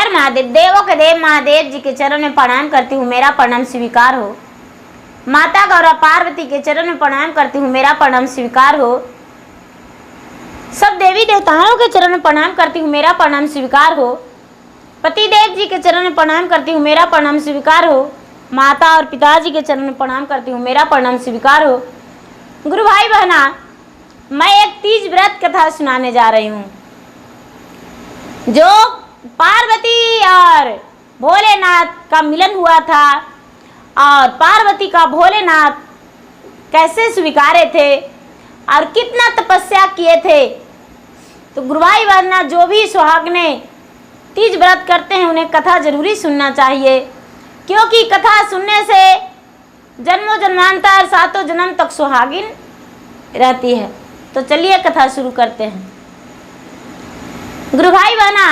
हर महादेव, देवों के देव महादेव जी के चरण में प्रणाम करती हूँ, मेरा प्रणाम स्वीकार हो। माता गौरा पार्वती के चरण में प्रणाम करती हूँ, मेरा प्रणाम स्वीकार हो। सब देवी देवताओं के चरण में प्रणाम करती हूँ, मेरा प्रणाम स्वीकार हो। पति देव जी के चरण में प्रणाम करती हूँ, मेरा प्रणाम स्वीकार हो। माता और पिताजी के चरण में प्रणाम करती हूँ, मेरा प्रणाम स्वीकार हो। गुरु भाई बहना, मैं एक तीज व्रत कथा सुनाने जा रही हूँ जो पार्वती और भोलेनाथ का मिलन हुआ था और पार्वती का भोलेनाथ कैसे स्वीकारे थे और कितना तपस्या किए थे। तो गुरु भाई बहना, जो भी सुहागने तीज व्रत करते हैं उन्हें कथा जरूरी सुनना चाहिए, क्योंकि कथा सुनने से जन्मों जन्मांतर सातों जन्म तक सुहागिन रहती है। तो चलिए कथा शुरू करते हैं। गुरु भाई बहना,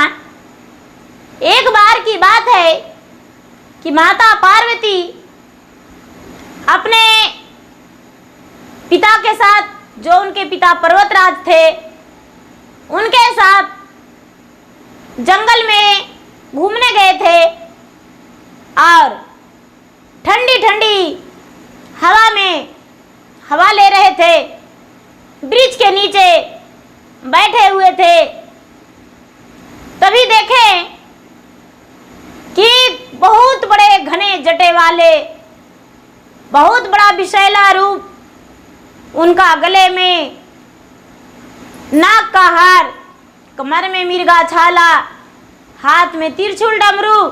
एक बार की बात है कि माता पार्वती अपने पिता के साथ, जो उनके पिता पर्वतराज थे, उनके साथ जंगल में घूमने गए थे और ठंडी ठंडी हवा में हवा ले रहे थे। वृक्ष के नीचे बैठे हुए थे। तभी देखें कि बहुत बड़े घने जटे वाले, बहुत बड़ा विषैला रूप, उनका गले में नाग का हार, कमर में मिर्गा छाला, हाथ में त्रिशूल डमरू,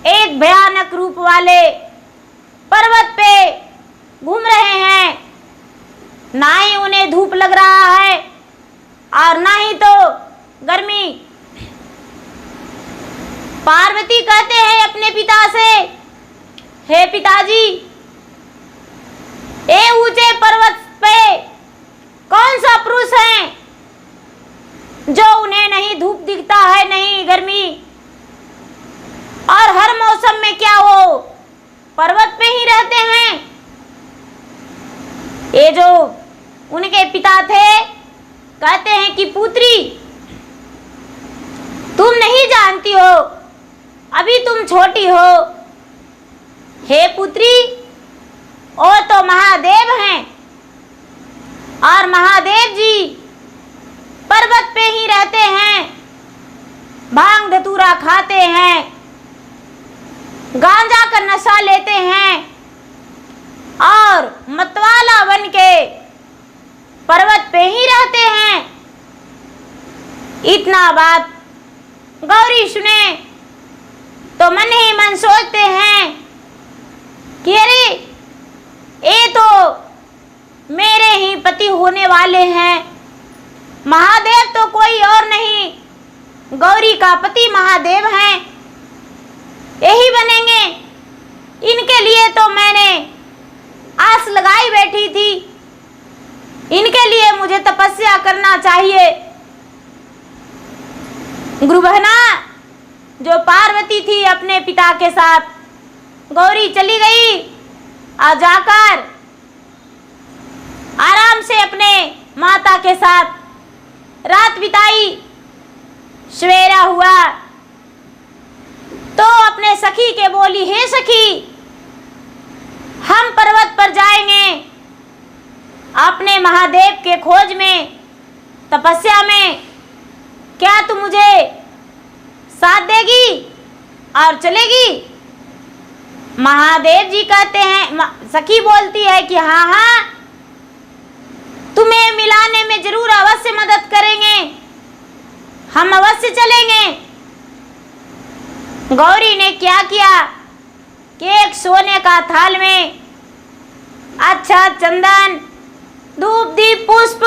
एक भयानक रूप वाले पर्वत पे घूम रहे हैं। ना ही उन्हें धूप लग रहा है और ना ही तो गर्मी। पार्वती कहते हैं अपने पिता से, हे पिताजी, ए ऊंचे पर्वत पे कौन सा पुरुष है जो उन्हें नहीं धूप दिखता है, नहीं गर्मी, और हर मौसम में क्या वो पर्वत पे ही रहते हैं। ये जो उनके पिता थे कहते हैं कि पुत्री, तुम नहीं जानती हो, अभी तुम छोटी हो। हे पुत्री, वो तो महादेव हैं और महादेव जी पर्वत पे ही रहते हैं, भांग धतूरा खाते हैं, गांजा का नशा लेते हैं और मतवाला बन के पर्वत पे ही रहते हैं। इतना बात गौरी सुने तो मन ही मन सोचते हैं कि अरे ये तो मेरे ही पति होने वाले हैं। महादेव तो कोई और नहीं, गौरी का पति महादेव हैं, यही बनेंगे। इनके लिए तो मैंने आस लगाई बैठी थी, इनके लिए मुझे तपस्या करना चाहिए। गुरु बहना, जो पार्वती थी अपने पिता के साथ, गौरी चली गई और जाकर आराम से अपने माता के साथ रात बिताई। सवेरा हुआ तो अपने सखी के बोली, हे सखी, हम पर्वत पर जाएंगे अपने महादेव के खोज में, तपस्या में, क्या तू मुझे साथ देगी और चलेगी? महादेव जी कहते हैं, सखी बोलती है कि हाँ हाँ, तुम्हें मिलाने में जरूर अवश्य मदद करेंगे, हम अवश्य चलेंगे। गौरी ने क्या किया कि एक सोने का थाल में अच्छा चंदन, धूप, दीप, पुष्प,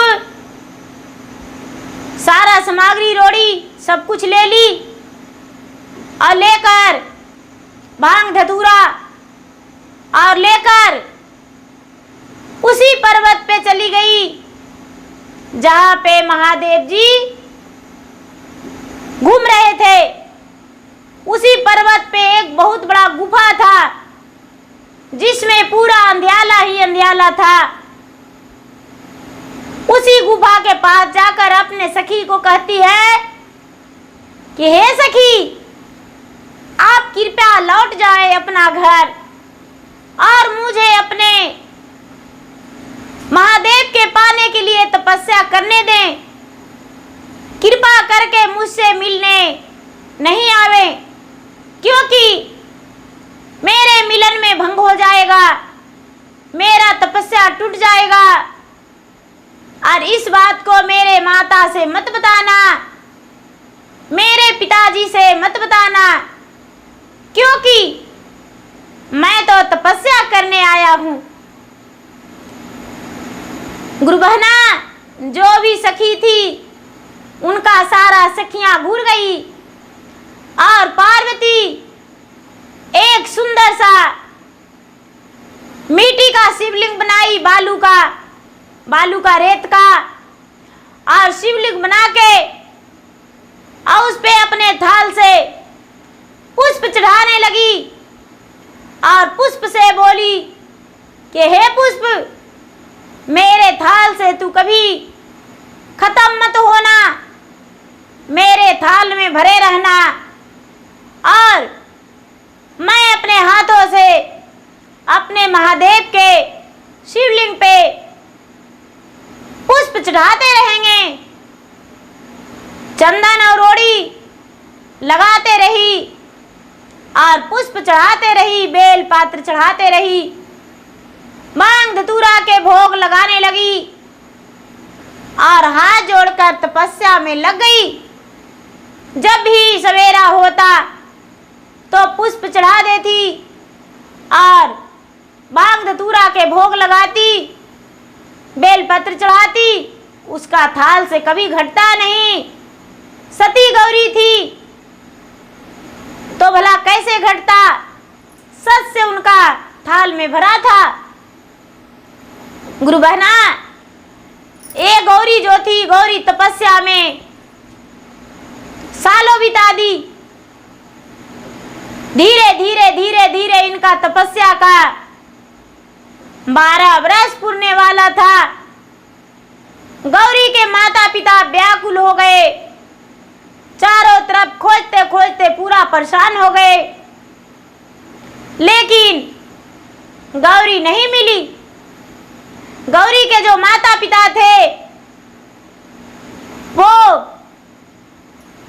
सारा सामग्री, रोड़ी, सब कुछ ले ली और लेकर भांग धतूरा और लेकर उसी पर्वत पे चली गई जहाँ पे महादेव जी घूम रहे थे। उसी पर्वत पे एक बहुत बड़ा गुफा था जिसमें पूरा अंधियाला ही अंधियाला था। उसी गुफा के पास जाकर अपने सखी को कहती है कि हे सखी, आप कृपया लौट जाए अपना घर और मुझे अपने महादेव के पाने के लिए तपस्या करने दें। कृपा करके मुझसे मिलने नहीं आवे, क्योंकि मेरे मिलन में भंग हो जाएगा, मेरा तपस्या टूट जाएगा। और इस बात को मेरे माता से मत बताना, मेरे पिताजी से मत बताना, क्योंकि मैं तो तपस्या करने आया हूं। गुरु बहना, जो भी सखी थी उनका सारा सखियां घूर गई और पार्वती एक सुंदर सा मिट्टी का शिवलिंग बनाई, बालू का रेत का, और शिवलिंग बना के और उस पे अपने थाल से पुष्प चढ़ाने लगी और पुष्प से बोली कि हे पुष्प, मेरे थाल से तू कभी खत्म मत होना, मेरे थाल में भरे रहना। और मैं अपने हाथों से अपने महादेव के शिवलिंग पे पुष्प चढ़ाते रहेंगे, चंदन और रोड़ी लगाते रही और पुष्प चढ़ाते रही, बेल पात्र चढ़ाते रही, मांग धतूरा के भोग लगाने लगी और हाथ जोड़कर तपस्या में लग गई। जब भी सवेरा होता तो पुष्प चढ़ा देती और मांग धतूरा के भोग लगाती, बेलपत्र चढ़ाती, उसका थाल से कभी घटता नहीं। सती गौरी थी तो भला कैसे घटता, सच से उनका थाल में भरा था। गुरु बहना, ये गौरी जो थी, गौरी तपस्या में सालों बिता दी। धीरे धीरे धीरे धीरे इनका तपस्या का 12 वर्ष पूरने वाला था। गौरी के माता पिता व्याकुल हो गए, चारों तरफ खोजते खोजते पूरा परेशान हो गए, लेकिन गौरी नहीं मिली। गौरी के जो माता पिता थे वो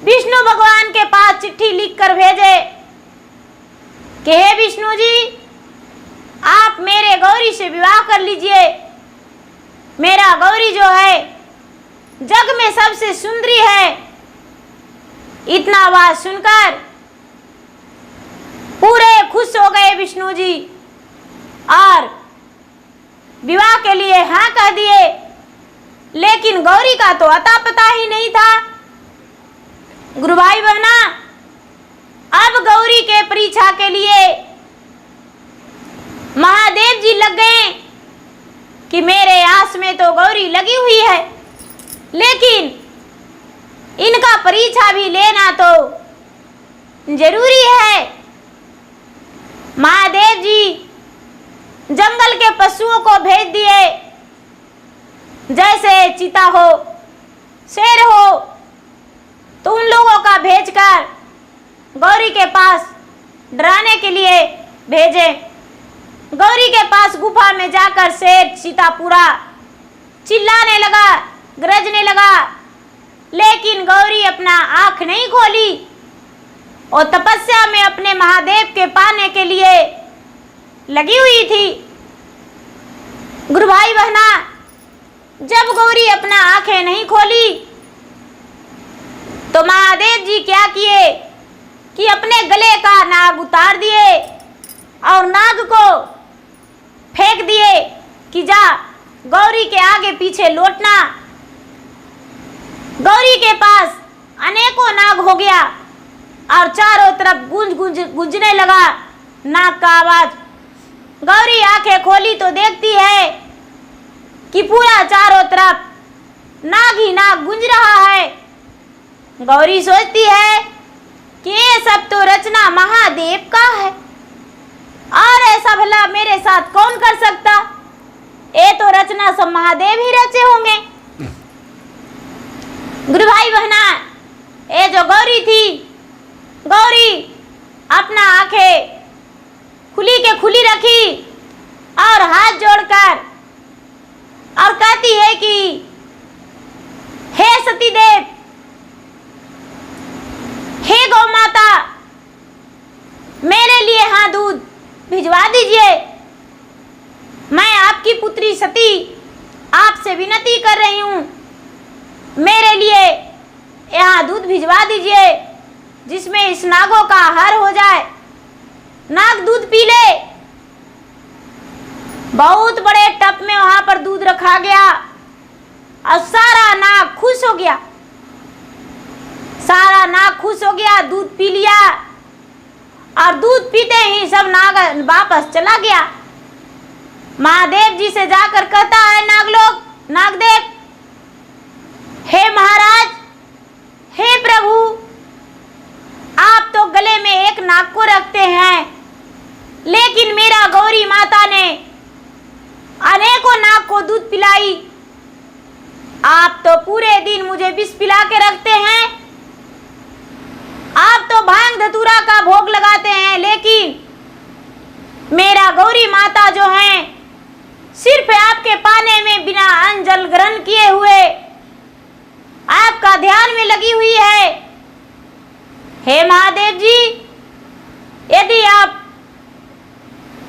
विष्णु भगवान के पास चिट्ठी लिखकर भेजे कि हे विष्णु जी, आप मेरे गौरी से विवाह कर लीजिए। मेरा गौरी जो है जग में सबसे सुंदरी है। इतना बात सुनकर पूरे खुश हो गए विष्णु जी और विवाह के लिए हाँ कह दिए। लेकिन गौरी का तो अता पता ही नहीं था। गुरु भाई बहना, अब गौरी के परीक्षा के लिए महादेव जी लग गए कि मेरे आस में तो गौरी लगी हुई है, लेकिन इनका परीक्षा भी लेना तो जरूरी है। महादेव जी जंगल के पशुओं को भेज दिए, जैसे चीता हो, शेर हो, तो उन लोगों का भेजकर गौरी के पास डराने के लिए भेजे। गौरी के पास गुफा में जाकर शेर चीता पूरा चिल्लाने लगा, गरजने लगा, लेकिन गौरी अपना आंख नहीं खोली और तपस्या में अपने महादेव के पाने के लिए लगी हुई थी। गुरु भाई बहना, जब गौरी अपना आंखें नहीं खोली तो महादेव जी क्या किए कि अपने गले का नाग उतार दिए और नाग को फेंक दिए कि जा गौरी के आगे पीछे लौटना। गौरी के पास अनेकों नाग हो गया और चारों तरफ गूंजने लगा नाग का आवाज। गौरी आंखें खोली तो देखती है कि पूरा चारों तरफ नाग ही नाग गूंज रहा है। गौरी सोचती है कि ये सब तो रचना महादेव का है और ऐसा भला मेरे साथ कौन कर सकता, ये तो रचना सब महादेव ही रचे होंगे। गुरु भाई बहना, ये जो गौरी थी, गौरी अपने खुली रखी और हाथ जोड़कर और कहती है कि हे सती देव, हे गौ माता, मेरे लिए हाँ दूध भिजवा दीजिए। मैं आपकी पुत्री सती आपसे विनती कर रही हूँ, मेरे लिए यहाँ दूध भिजवा दीजिए जिसमें इस नागों का आहार हो जाए, नाग दूध पी ले। बहुत बड़े टब में वहां पर दूध रखा गया और सारा नाग खुश हो गया, सारा नाग खुश हो गया, दूध पी लिया और दूध पीते ही सब नाग वापस चला गया। महादेव जी से जाकर कहता है नागलोक, नागदेव, हे महाराज, हे प्रभु, आप तो गले में एक नाग को रखते हैं, लेकिन मेरा गौरी माता ने अनेकों नाग को दूध पिलाई। आप तो पूरे दिन मुझे विष पिला के रखते हैं, आप तो भांग धतूरा का भोग लगाते हैं, लेकिन मेरा गौरी माता जो है सिर्फ आपके पाने में बिना अन्न जल ग्रहण किए हुए आपका ध्यान में लगी हुई है। हे महादेव जी, यदि आप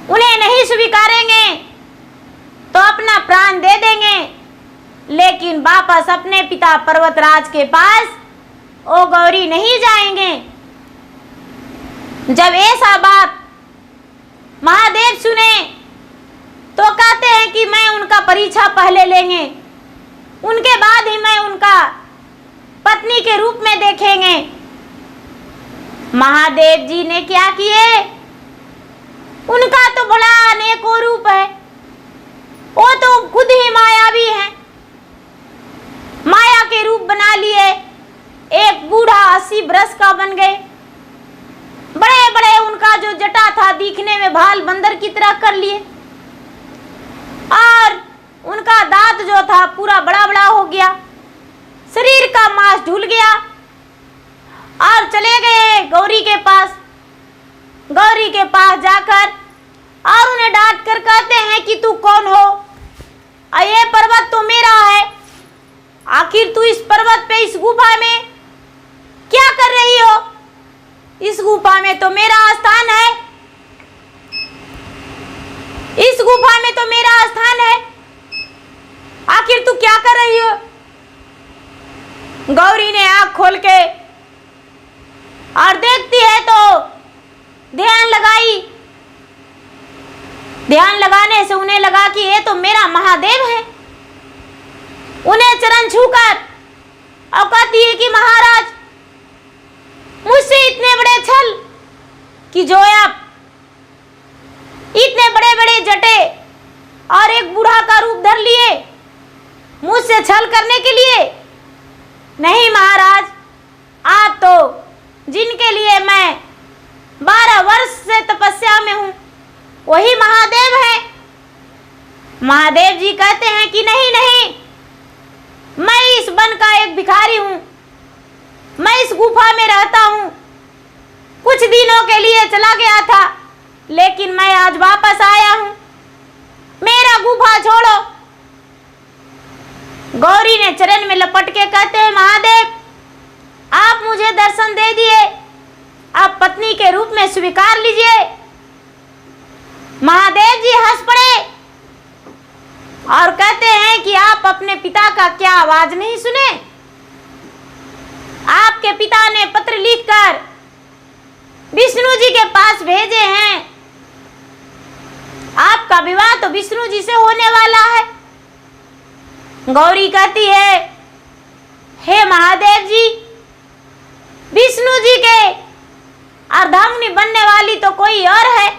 उन्हें नहीं स्वीकारेंगे तो अपना प्राण दे देंगे, लेकिन वापस अपने पिता पर्वतराज के पास ओ गौरी नहीं जाएंगे। जब ऐसा बात महादेव सुने तो कहते हैं कि मैं उनका परीक्षा पहले लेंगे, उनके बाद ही मैं उनका पत्नी के रूप में देखेंगे। महादेव जी ने क्या किए, उनका तो बड़ा अनेकों रूप है, वो तो खुद ही मायावी है, माया के रूप बना लिए। एक बूढ़ा 80 बरस का बन गए, बड़े बड़े उनका जो जटा था दिखने में भाल बंदर की तरह कर लिए, और उनका दांत जो था पूरा बड़ा बड़ा हो गया, शरीर का मांस ढुल गया, और चले गए गौरी के पास। गौरी के पास जाकर और उन्हें डांट कर कहते हैं कि तू कौन हो, ये पर्वत तो मेरा है, आखिर तू इस पर्वत पे इस गुफा में क्या कर रही हो, इस गुफा में तो मेरा स्थान है, इस गुफा में तो मेरा स्थान है, आखिर तू क्या कर रही हो। गौरी ने आंख खोल के और देखती है तो ध्यान लगाई, ध्यान लगाने से उन्हें लगा कि ये तो मेरा महादेव है। उन्हें चरण छूकर और कहती है कि महाराज, मुझसे इतने बड़े छल कि जो आप इतने बड़े बड़े जटे और एक बूढ़ा का रूप धर लिए मुझसे छल करने के लिए। नहीं महाराज, आप तो जिनके लिए मैं 12 वर्ष से तपस्या में हूं वही महादेव है। महादेव जी कहते हैं कि नहीं नहीं, मैं इस वन का एक भिखारी हूं, मैं इस गुफा में रहता हूं, कुछ दिनों के लिए चला गया था, लेकिन मैं आज वापस आया हूं, मेरा गुफा छोड़ो। गौरी ने चरण में लपट के कहते हैं महादेव, आप मुझे दर्शन दे दिए, आप पत्नी के रूप में स्वीकार लीजिए। महादेव जी हंस पड़े और कहते हैं कि आप अपने पिता का क्या आवाज नहीं सुने, आपके पिता ने पत्र लिखकर विष्णु जी के पास भेजे हैं, आपका विवाह तो विष्णु जी से होने वाला है। गौरी कहती है, हे महादेव जी, विष्णु जी के अर्धांगिनी बनने वाली तो कोई और है,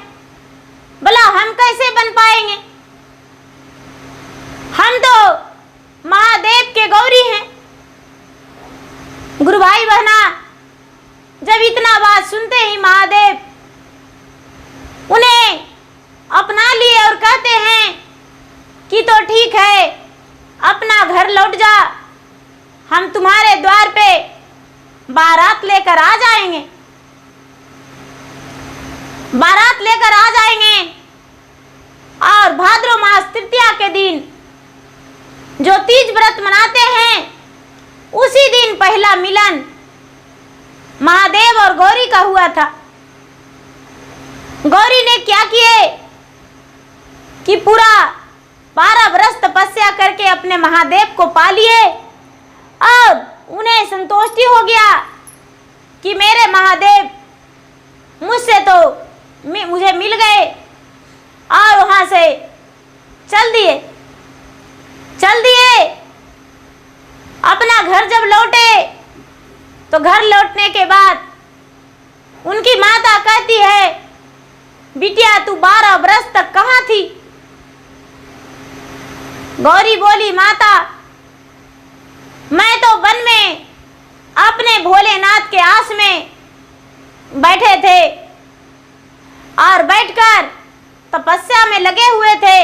भला हम कैसे बन पाएंगे, हम तो महादेव के गौरी हैं। गुरु भाई बहना, जब इतना बात सुनते ही महादेव उन्हें अपना लिए और कहते हैं कि तो ठीक है, अपना घर लौट जा, हम तुम्हारे द्वार पे बारात लेकर आ जाएंगे, बारात लेकर आ जाएंगे और भाद्रो मास तृतीया के दिन जो तीज व्रत मनाते हैं, उसी दिन पहला मिलन महादेव और गौरी का हुआ था। गौरी ने क्या किए कि पूरा 12 वर्ष तपस्या करके अपने महादेव को पा लिए और उन्हें संतुष्टि हो गया कि मेरे महादेव मुझसे तो मुझे मिल गए, और वहां से चल दिए। अपना घर जब लौटे तो घर लौटने के बाद उनकी माता कहती है, बिटिया तू 12 वर्ष तक कहाँ थी? गौरी बोली, माता मैं तो वन में अपने भोलेनाथ के आस में बैठे थे और बैठकर तपस्या में लगे हुए थे।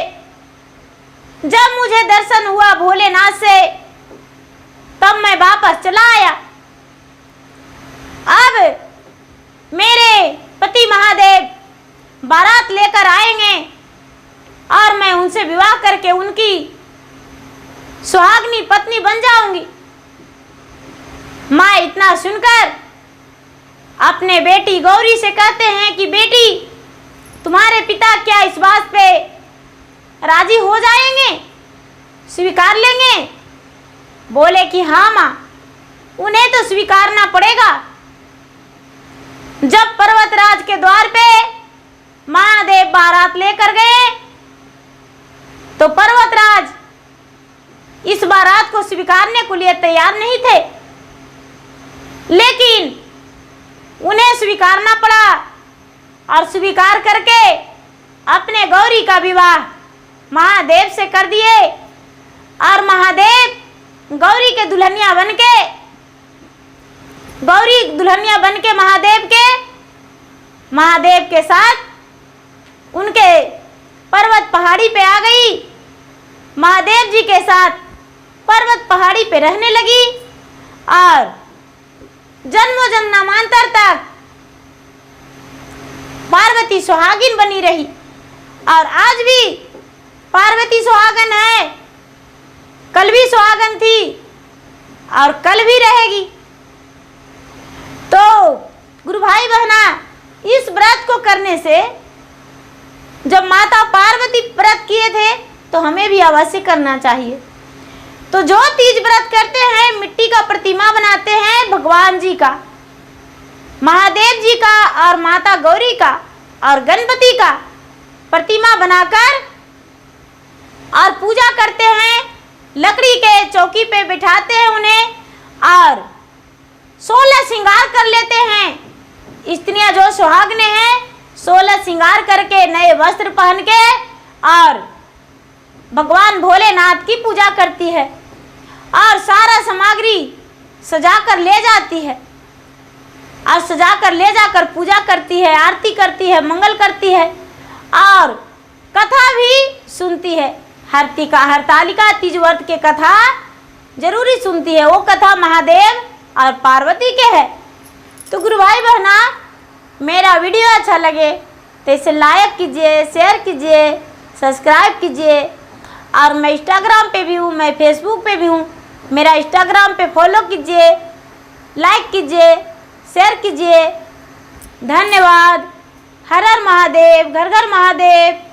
जब मुझे दर्शन हुआ भोलेनाथ से, तब मैं वापस चला आया। अब मेरे पति महादेव बारात लेकर आएंगे और मैं उनसे विवाह करके उनकी सुहागनी पत्नी बन जाऊंगी। माँ इतना सुनकर अपने बेटी गौरी से कहते हैं कि बेटी, तुम्हारे पिता क्या इस बात पे राजी हो जाएंगे, स्वीकार लेंगे? बोले कि हाँ माँ, उन्हें तो स्वीकारना पड़ेगा। जब पर्वतराज के द्वार पे महादेव बारात लेकर गए तो पर्वतराज इस बारात को स्वीकारने के लिए तैयार नहीं थे, लेकिन उन्हें स्वीकारना पड़ा और स्वीकार करके अपने गौरी का विवाह महादेव से कर दिए। और महादेव गौरी के दुल्हनिया बनके महादेव के साथ उनके पर्वत पहाड़ी पे आ गई। महादेव जी के साथ पर्वत पहाड़ी पे रहने लगी और जन्मों जन्मांतर तक पार्वती सुहागिन बनी रही। और आज भी पार्वती सुहागन है, कल भी सुहागन थी और कल भी रहेगी। तो गुरु भाई बहना, इस व्रत को करने से, जब माता पार्वती व्रत किए थे तो हमें भी अवश्य करना चाहिए। तो जो तीज व्रत करते हैं, मिट्टी का प्रतिमा बनाते हैं भगवान जी का, महादेव जी का और माता गौरी का और गणपति का प्रतिमा बनाकर और पूजा करते हैं। लकड़ी के चौकी पे बिठाते हैं उन्हें और 16 श्रृंगार कर लेते हैं। स्त्रियां जो सुहागने हैं 16 श्रृंगार करके नए वस्त्र पहन के और भगवान भोलेनाथ की पूजा करती है और सारा सामग्री सजा कर ले जाती है और सजा कर ले जाकर पूजा करती है, आरती करती है, मंगल करती है और कथा भी सुनती है। हरतालिका तीज व्रत के कथा जरूरी सुनती है। वो कथा महादेव और पार्वती के है। तो गुरु भाई बहना, मेरा वीडियो अच्छा लगे तो इसे लाइक कीजिए, शेयर कीजिए, सब्सक्राइब कीजिए। और मैं इंस्टाग्राम पे भी हूँ, मैं फेसबुक पे भी हूँ। मेरा इंस्टाग्राम पे फॉलो कीजिए, लाइक कीजिए, शेयर कीजिए। धन्यवाद। हर हर महादेव, घर घर महादेव।